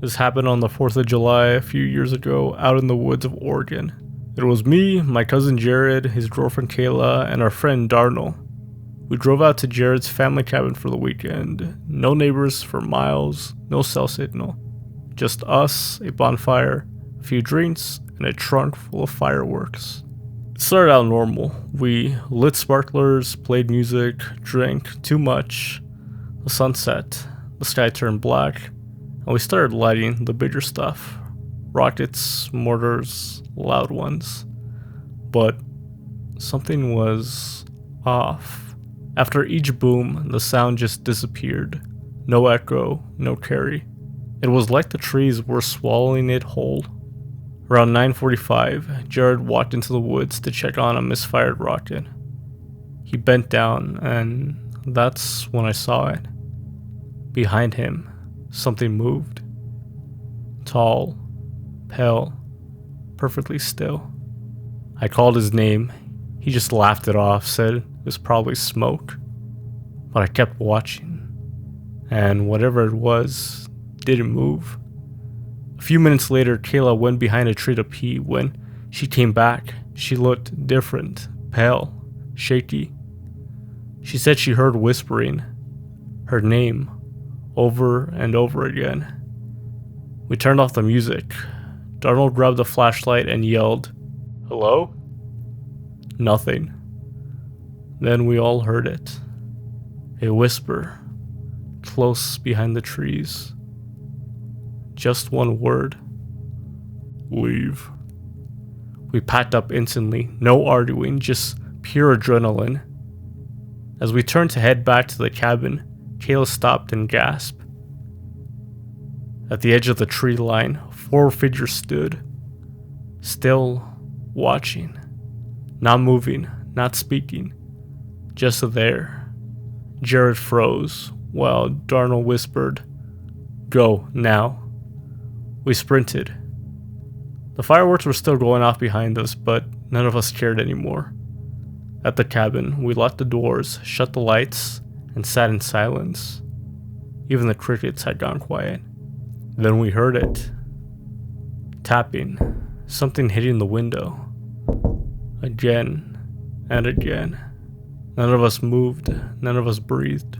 This happened on the 4th of July a few years ago out in the woods of Oregon. It was me, my cousin Jared, his girlfriend Kayla, and our friend Darnell. We drove out to Jared's family cabin for the weekend. No neighbors for miles, no cell signal. Just us, a bonfire, a few drinks, and a trunk full of fireworks. It started out normal. We lit sparklers, played music, drank too much. The sun set, the sky turned black, and we started lighting the bigger stuff. Rockets, mortars, loud ones. But something was off. After each boom, the sound just disappeared. No echo, no carry. It was like the trees were swallowing it whole. Around 9:45, Jared walked into the woods to check on a misfired rocket. He bent down, and that's when I saw it. Behind him, something moved. Tall, pale, perfectly still. I called his name. He just laughed it off, said it was probably smoke. But I kept watching, and whatever it was didn't move. A few minutes later, Kayla went behind a tree to pee. When she came back, she looked different, pale, shaky. She said she heard whispering, her name, over and over again. We turned off the music. Darnold grabbed a flashlight and yelled, "Hello?" Nothing. Then we all heard it. A whisper, close behind the trees. Just one word. Leave. We packed up instantly, no arguing, just pure adrenaline. As we turned to head back to the cabin, Kayla stopped and gasped. At the edge of the tree line, 4 figures stood, still watching, not moving, not speaking, just there. Jared froze, while Darnell whispered, "Go, now." We sprinted. The fireworks were still going off behind us, but none of us cared anymore. At the cabin, we locked the doors, shut the lights, and sat in silence. Even the crickets had gone quiet. Then we heard it. Tapping, something hitting the window. Again and again. None of us moved, none of us breathed.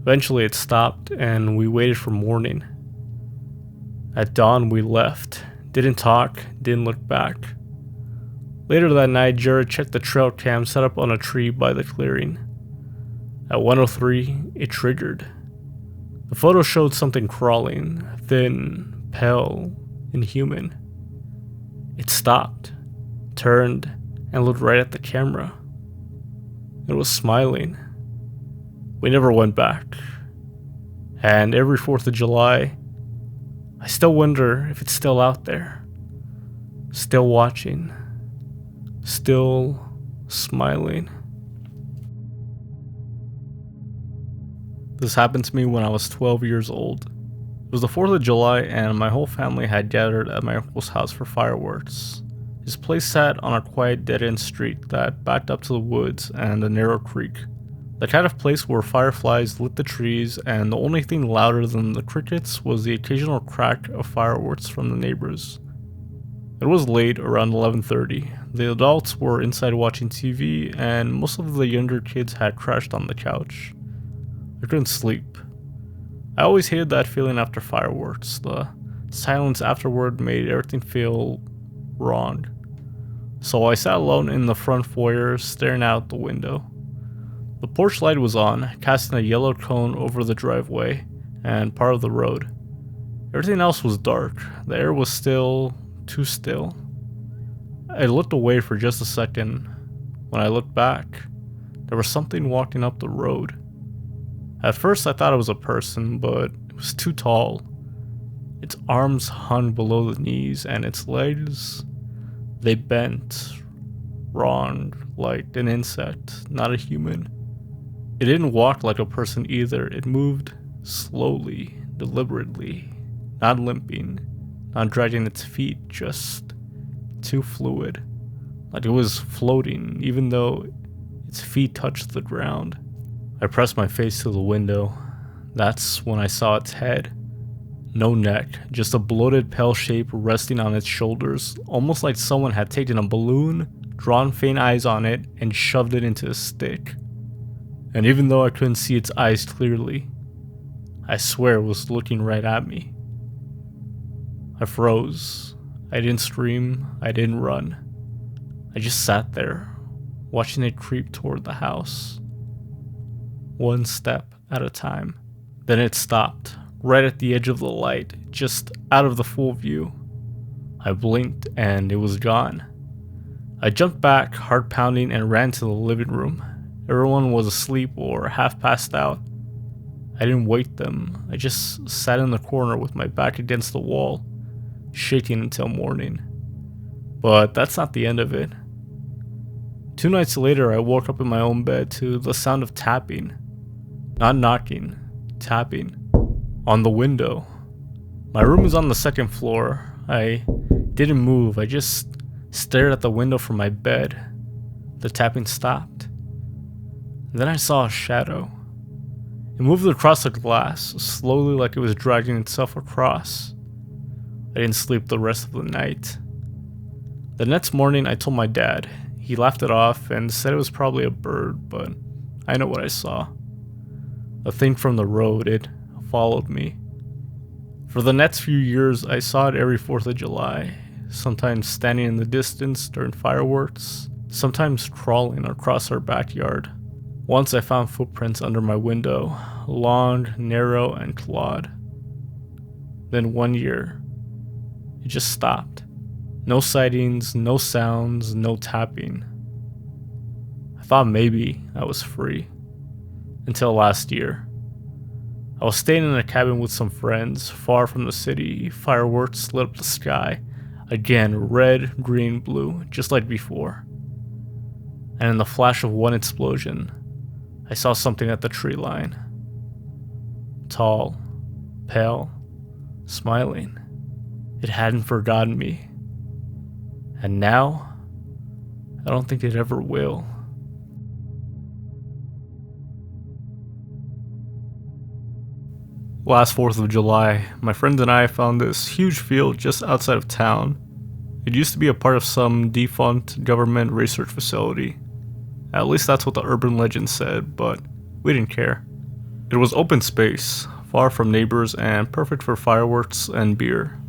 Eventually it stopped, and we waited for morning. At dawn, we left. Didn't talk, didn't look back. Later that night, Jared checked the trail cam set up on a tree by the clearing. At 1:03, it triggered. The photo showed something crawling, thin, pale, inhuman. It stopped, turned, and looked right at the camera. It was smiling. We never went back. And every 4th of July, I still wonder if it's still out there. Still watching. Still smiling. This happened to me when I was 12 years old. It was the 4th of July and my whole family had gathered at my uncle's house for fireworks. His place sat on a quiet dead-end street that backed up to the woods and a narrow creek. The kind of place where fireflies lit the trees, and the only thing louder than the crickets was the occasional crack of fireworks from the neighbors. It was late, around 11:30. The adults were inside watching TV, and most of the younger kids had crashed on the couch. I couldn't sleep. I always hated that feeling after fireworks. The silence afterward made everything feel wrong. So I sat alone in the front foyer, staring out the window. The porch light was on, casting a yellow cone over the driveway and part of the road. Everything else was dark. The air was still, too still. I looked away for just a second. When I looked back, there was something walking up the road. At first I thought it was a person, but it was too tall. Its arms hung below the knees, and its legs, they bent wrong, like an insect, not a human. It didn't walk like a person either. It moved slowly, deliberately, not limping, not dragging its feet, just too fluid. Like it was floating, even though its feet touched the ground. I pressed my face to the window. That's when I saw its head. No neck, just a bloated pale shape resting on its shoulders, almost like someone had taken a balloon, drawn faint eyes on it, and shoved it into a stick. And even though I couldn't see its eyes clearly, I swear it was looking right at me. I froze. I didn't scream, I didn't run. I just sat there, watching it creep toward the house. One step at a time. Then it stopped, right at the edge of the light, just out of the full view. I blinked and it was gone. I jumped back, heart pounding, and ran to the living room. Everyone was asleep or half passed out. I didn't wake them. I just sat in the corner with my back against the wall, shaking until morning. But that's not the end of it. 2 nights later, I woke up in my own bed to the sound of tapping. Not knocking, tapping. On the window. My room is on the 2nd floor. I didn't move. I just stared at the window from my bed. The tapping stopped. Then I saw a shadow. It moved across the glass, slowly like it was dragging itself across. I didn't sleep the rest of the night. The next morning, I told my dad. He laughed it off and said it was probably a bird, but I know what I saw. A thing from the road, it followed me. For the next few years, I saw it every 4th of July, sometimes standing in the distance during fireworks, sometimes crawling across our backyard. Once I found footprints under my window, long, narrow, and clawed. Then one year, it just stopped. No sightings, no sounds, no tapping. I thought maybe I was free. Until last year. I was staying in a cabin with some friends, far from the city. Fireworks lit up the sky. Again, red, green, blue, just like before. And in the flash of one explosion, I saw something at the tree line. Tall, pale, smiling. It hadn't forgotten me. And now, I don't think it ever will. Last 4th of July, my friend and I found this huge field just outside of town. It used to be a part of some defunct government research facility. At least that's what the urban legend said, but we didn't care. It was open space, far from neighbors, and perfect for fireworks and beer.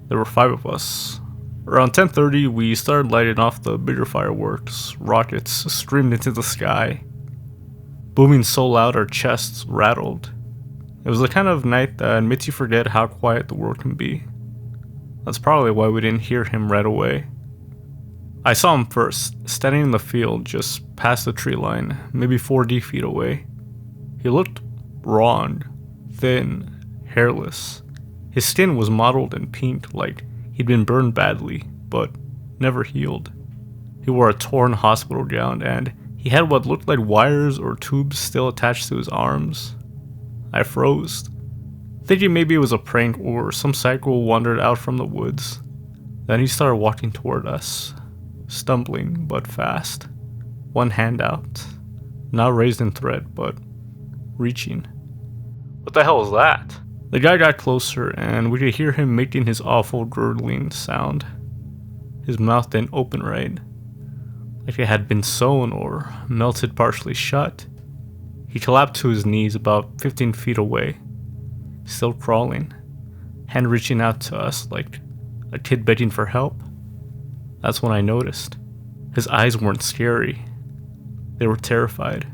There were 5 of us. Around 10:30, we started lighting off the bigger fireworks. Rockets streamed into the sky, booming so loud our chests rattled. It was the kind of night that makes you forget how quiet the world can be. That's probably why we didn't hear him right away. I saw him first, standing in the field just past the tree line, maybe 40 feet away. He looked wrong, thin, hairless. His skin was mottled in pink, like he'd been burned badly, but never healed. He wore a torn hospital gown, and he had what looked like wires or tubes still attached to his arms. I froze, thinking maybe it was a prank or some psycho wandered out from the woods. Then he started walking toward us, stumbling but fast, one hand out, not raised in threat, but reaching. What the hell was that? The guy got closer, and we could hear him making his awful gurgling sound. His mouth didn't open right, like it had been sewn or melted partially shut. He collapsed to his knees about 15 feet away, still crawling, hand reaching out to us like a kid begging for help. That's when I noticed. His eyes weren't scary. They were terrified.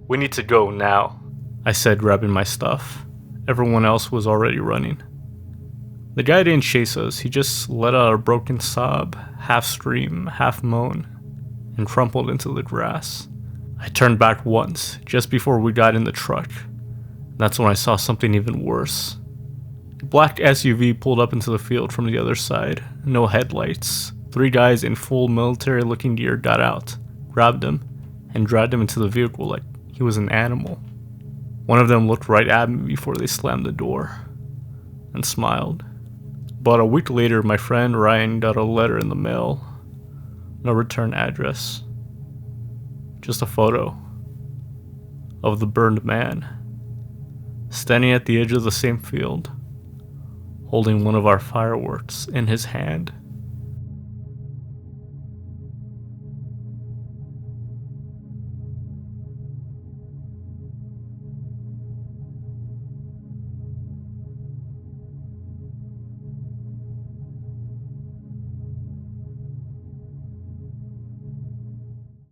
"We need to go now," I said, grabbing my stuff. Everyone else was already running. The guy didn't chase us. He just let out a broken sob, half scream, half moan, and crumpled into the grass. I turned back once, just before we got in the truck. That's when I saw something even worse. A black SUV pulled up into the field from the other side. No headlights. 3 guys in full military-looking gear got out, grabbed him, and dragged him into the vehicle like he was an animal. One of them looked right at me before they slammed the door, and smiled. About a week later, my friend Ryan got a letter in the mail. No return address. Just a photo of the burned man, standing at the edge of the same field, holding one of our fireworks in his hand.